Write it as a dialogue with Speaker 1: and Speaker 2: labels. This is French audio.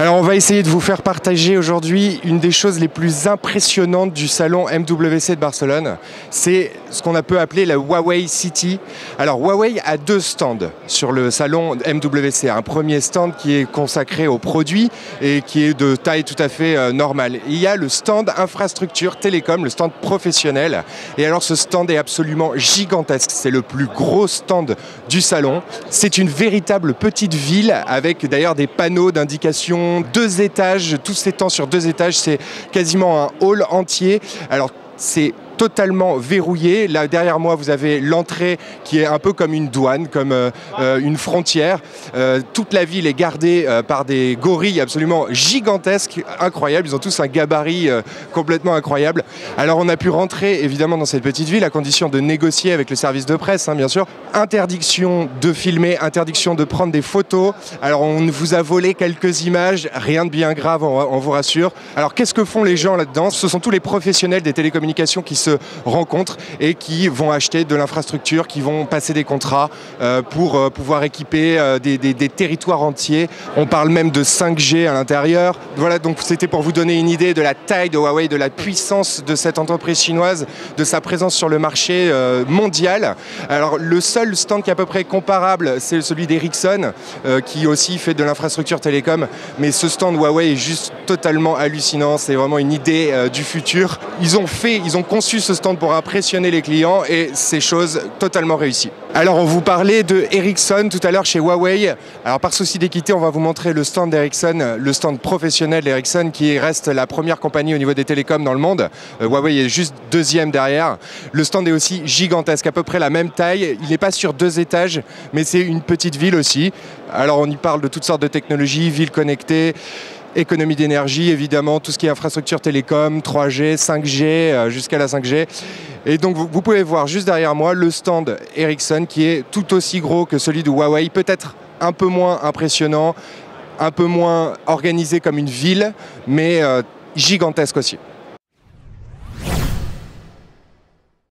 Speaker 1: Alors on va essayer de vous faire partager aujourd'hui une des choses les plus impressionnantes du salon MWC de Barcelone. C'est ce qu'on a pu appeler la Huawei City. Alors Huawei a deux stands sur le salon MWC. Un premier stand qui est consacré aux produits et qui est de taille tout à fait normale. Il y a le stand infrastructure télécom, le stand professionnel. Et alors ce stand est absolument gigantesque. C'est le plus gros stand du salon. C'est une véritable petite ville avec d'ailleurs des panneaux d'indication, 2 étages, tout s'étend sur 2 étages, c'est quasiment un hall entier. Alors c'est totalement verrouillé. Là derrière moi vous avez l'entrée qui est un peu comme une douane, comme une frontière. Toute la ville est gardée par des gorilles absolument gigantesques, incroyables. Ils ont tous un gabarit complètement incroyable. Alors on a pu rentrer évidemment dans cette petite ville à condition de négocier avec le service de presse, bien sûr. Interdiction de filmer, interdiction de prendre des photos. Alors on vous a volé quelques images, rien de bien grave, on vous rassure. Alors qu'est-ce que font les gens là-dedans? Ce sont tous les professionnels des télécommunications qui se rencontrent et qui vont acheter de l'infrastructure, qui vont passer des contrats pour pouvoir équiper des territoires entiers. On parle même de 5G à l'intérieur. Voilà, donc c'était pour vous donner une idée de la taille de Huawei, de la puissance de cette entreprise chinoise, de sa présence sur le marché mondial. Alors le seul stand qui est à peu près comparable, c'est celui d'Ericsson, qui aussi fait de l'infrastructure télécom. Mais ce stand Huawei est juste totalement hallucinant. C'est vraiment une idée du futur. Ils ont conçu ce stand pour impressionner les clients et c'est chose totalement réussie. Alors on vous parlait de Ericsson tout à l'heure chez Huawei. Alors par souci d'équité, on va vous montrer le stand d'Ericsson, le stand professionnel d'Ericsson qui reste la première compagnie au niveau des télécoms dans le monde. Huawei est juste deuxième derrière. Le stand est aussi gigantesque, à peu près la même taille. Il n'est pas sur 2 étages, mais c'est une petite ville aussi. Alors on y parle de toutes sortes de technologies, ville connectée, économie d'énergie, évidemment, tout ce qui est infrastructure télécom, 3G, 5G, jusqu'à la 5G. Et donc vous pouvez voir juste derrière moi le stand Ericsson qui est tout aussi gros que celui de Huawei, peut-être un peu moins impressionnant, un peu moins organisé comme une ville, mais gigantesque aussi.